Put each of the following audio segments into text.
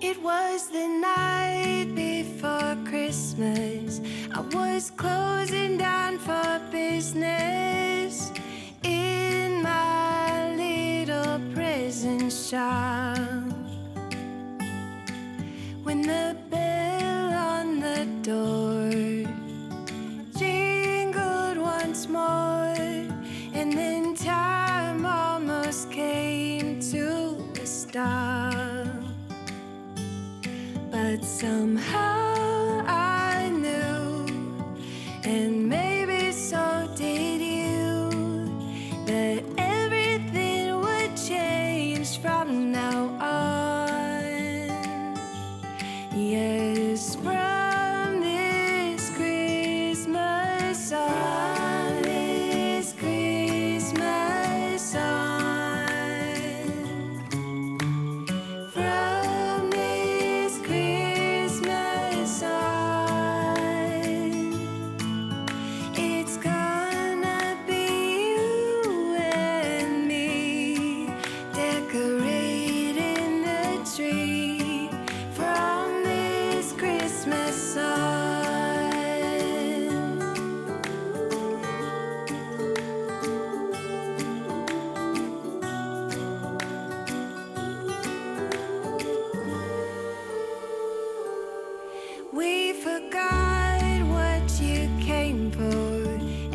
It was the night before Christmas. I was closing down for business in my little prison shop, when the bell on the door jingled once more, and then time almost came to a stop. But somehow I knew, and maybe so did you, that everything would change from now on. Yes, from this Christmas on, this Christmas on. We forgot what you came for,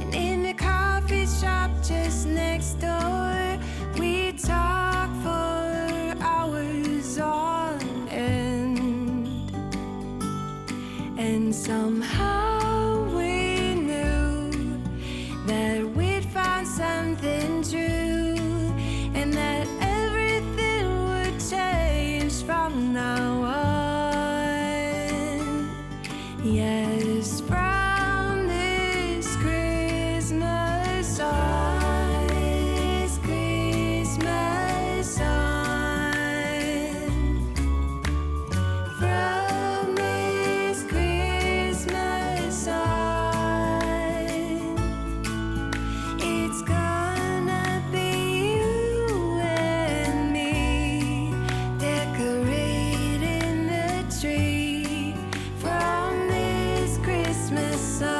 and in the coffee shop just next door, we talked for hours on end, and somehow we knew that we'd found something true, and that everything would change from now on. Yes, from this Christmas on, this Christmas on, from this Christmas on, it's gonna be you and me decorating the tree from Christmas sun.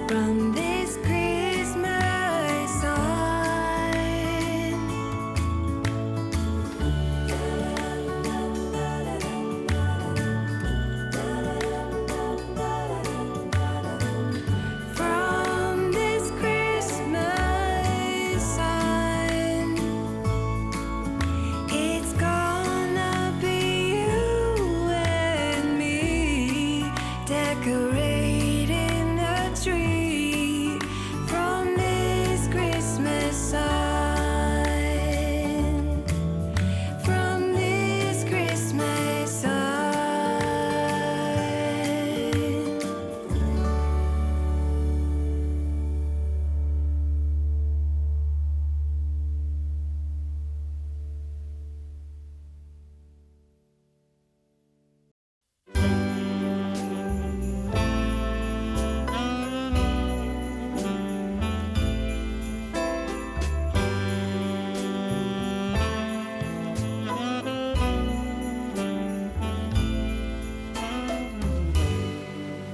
From this Christmas sun. From this Christmas sun. It's gonna be you and me decorating the tree from this Christmas sun, from this Christmas sun.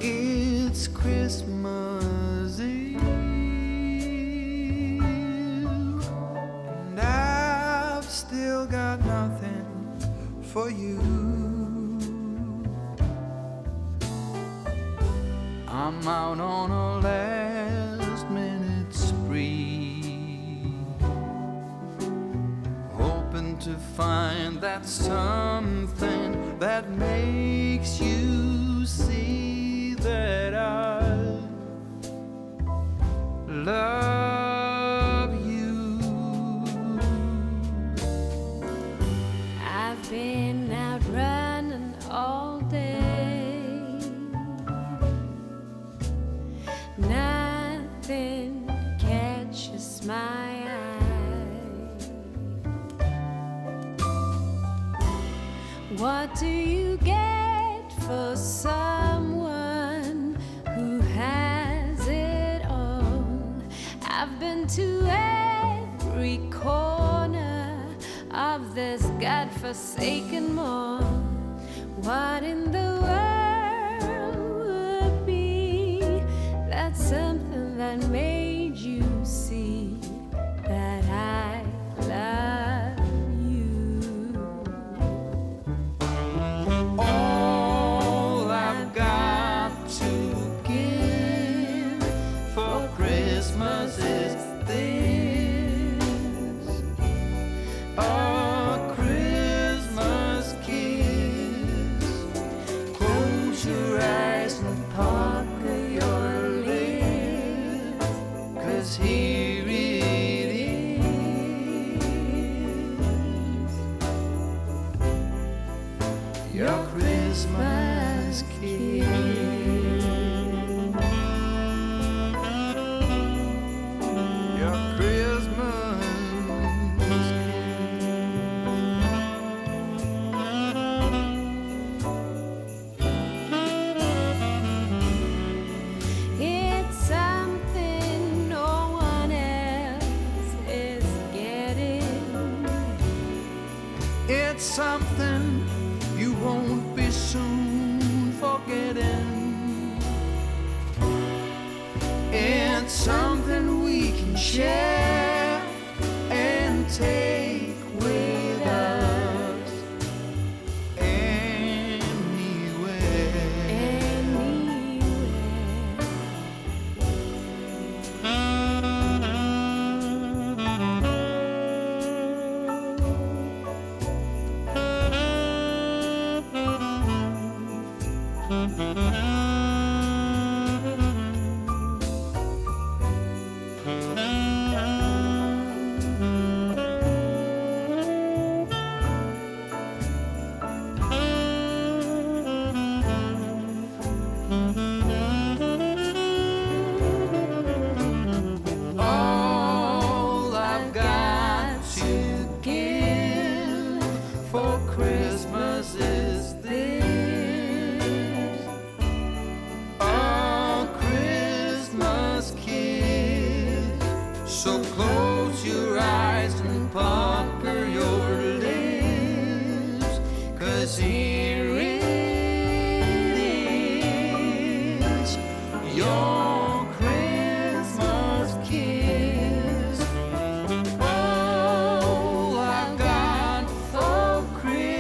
It's Christmas Eve, and I've still got nothing for you. I'm out on a last minute spree, hoping to find that something that makes you see that I love you. I've been out running all day, nothing catches my eye. What do you get for someone who has it all? to every corner of this godforsaken mall. What in the world would be that something that made you see that I love you? All I've got to give for Christmas is this: a Christmas kiss. Close your eyes and pucker your lips, 'cause here it is, your Christmas kiss. Your Christmas It's something no one else is getting. It's something you won't be soon forgetting. It's something we can share and take with us anywhere. All I've got to give for Christmas is this: a Christmas kiss. So close your eyes and pucker your lips, 'cause here it is, your Christmas kiss. All I've got for Christmas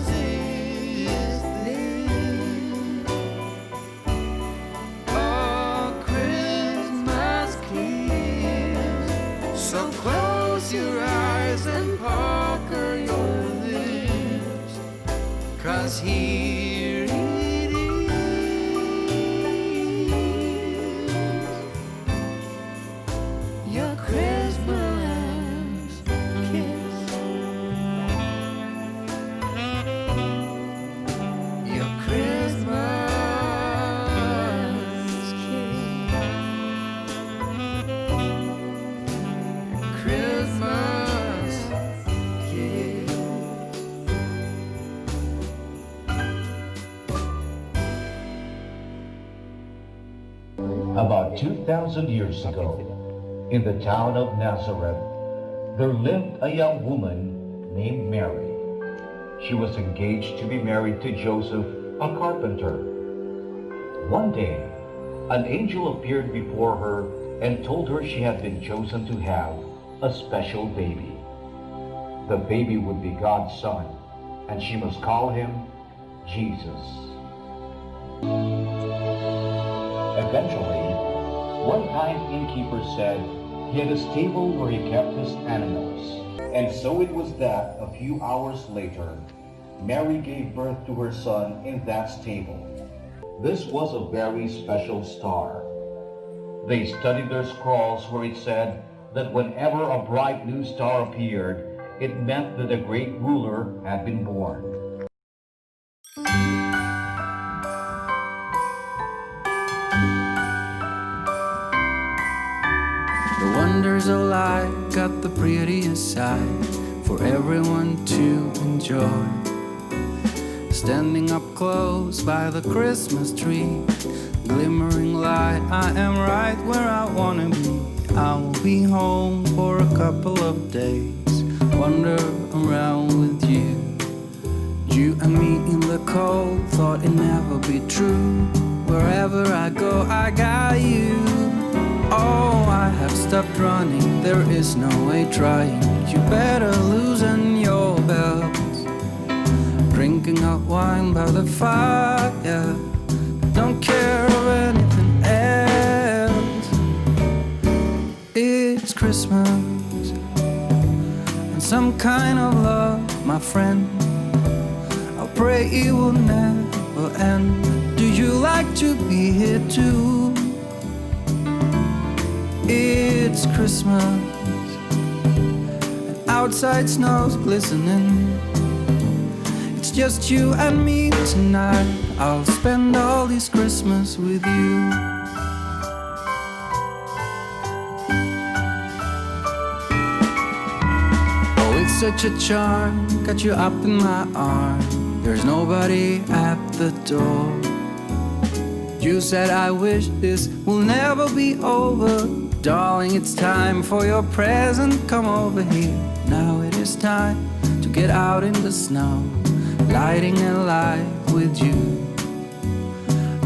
is this: a Christmas kiss. So close your eyes and pucker your lips, 'cause here it is, your Christmas kiss. Your Christmas kiss. Christmas kiss. About 2,000 years ago, in the town of Nazareth, there lived a young woman named Mary. She was engaged to be married to Joseph, a carpenter. One day, an angel appeared before her and told her she had been chosen to have a special baby. The baby would be God's son, and she must call him Jesus. Eventually, one kind innkeeper said he had a stable where he kept his animals. And so it was that a few hours later, Mary gave birth to her son in that stable. This was a very special star. They studied their scrolls where it said that whenever a bright new star appeared, it meant that a great ruler had been born. The wonders of life got the prettiest side for everyone to enjoy. standing up close by the Christmas tree. Glimmering light, I am right where I wanna be. I will be home for a couple of days, wander around with you. You and me in the cold, thought it'd never be true. Wherever I go, I got you. Oh, I have stopped running, there is no way trying. You better loosen your belt. Drinking hot wine by the fire, don't care of anything else. It's Christmas and some kind of love, my friend. I pray it will never end. Do you like to be here too? It's Christmas and outside snow's glistening. It's just you and me tonight. I'll spend all this Christmas with you. Oh, it's such a charm, got you up in my arm. There's nobody at the door. You said I wish this will never be over. Darling, it's time for your present, come over here. Now it is time to get out in the snow, lighting a light with you.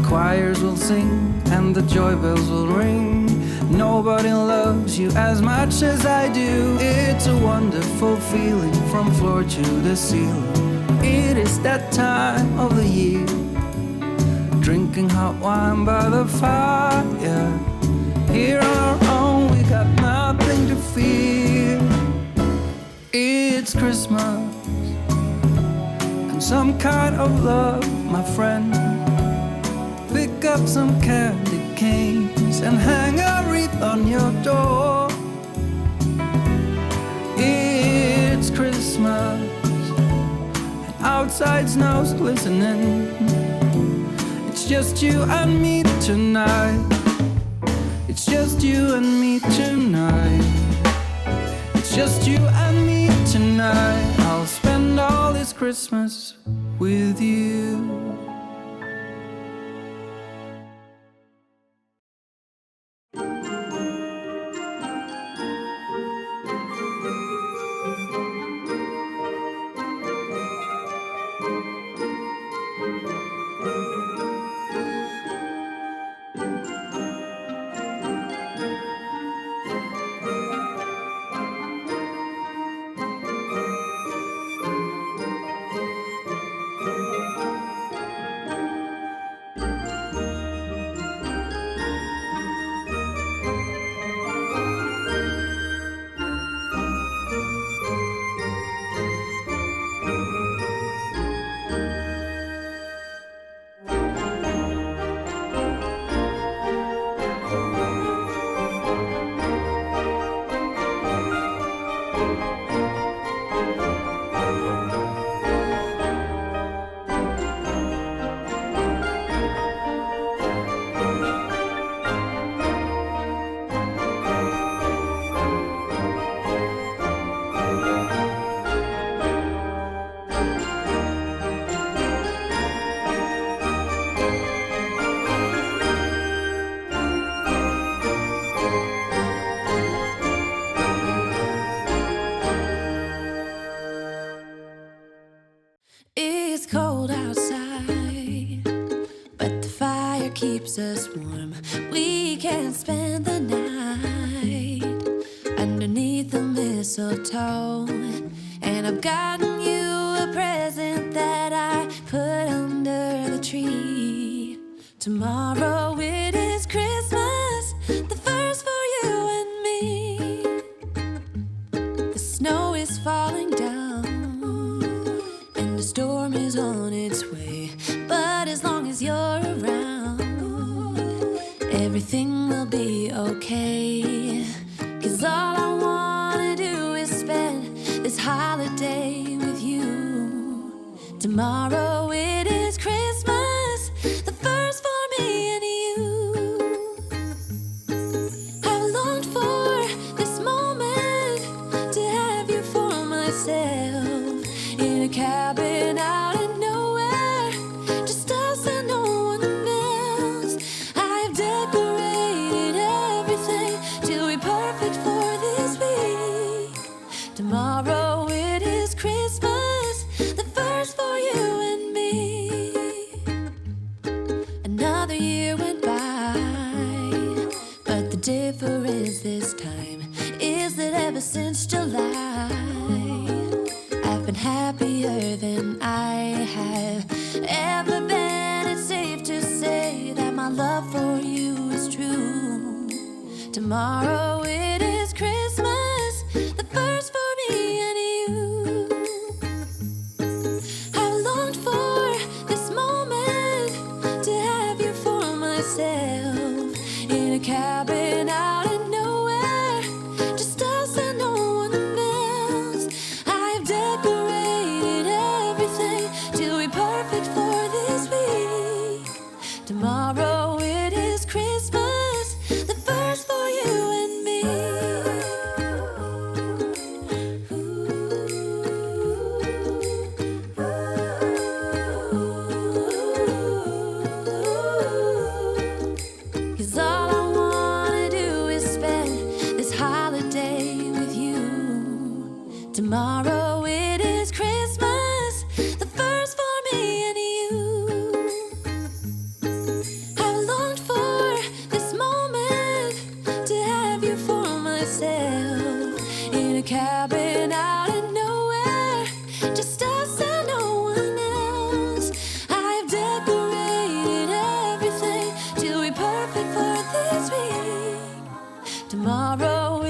Choirs will sing and the joy bells will ring. Nobody loves you as much as I do. It's a wonderful feeling from floor to the ceiling. It is that time of the year, drinking hot wine by the fire. Here on our own, we got nothing to fear. It's Christmas and some kind of love, my friend. Pick up some candy canes and hang a wreath on your door. It's Christmas and outside snow's glistening. It's just you and me tonight. It's just you and me tonight. It's just you and me tonight. I'll spend all this Christmas with you. It's cold outside, but the fire keeps us warm. We can spend the night underneath the mistletoe. And I've gotten you a present that I put under the tree. Tomorrow it is Christmas, the first for you and me. The snow is falling down and the storm is on its way. But as long as you're around, everything will be okay. 'Cause all I wanna do is spend this holiday with you. Tomorrow it is Christmas, the first for me and you. I've longed for this moment to have you for myself, in a cabin out in nowhere. Tomorrow it is Christmas, the first for you and me. Another year went by, but the difference this time is that ever since July, I've been happier than I have ever been. It's safe to say that my love for you is true. Tomorrow it is Christmas, the first for me and you. I've longed for this moment to have you for myself, in a cabin out in nowhere, just us and no one else. I've decorated everything to be perfect for this week. Tomorrow it is Christmas, the first for you and me. 'Cause all I wanna do is spend this holiday with you. Tomorrow it is Christmas, the first for me and you. I've longed for this moment to have you for myself, in a cabin out in nowhere, just us and no one else. I've decorated everything to be perfect for this week. Tomorrow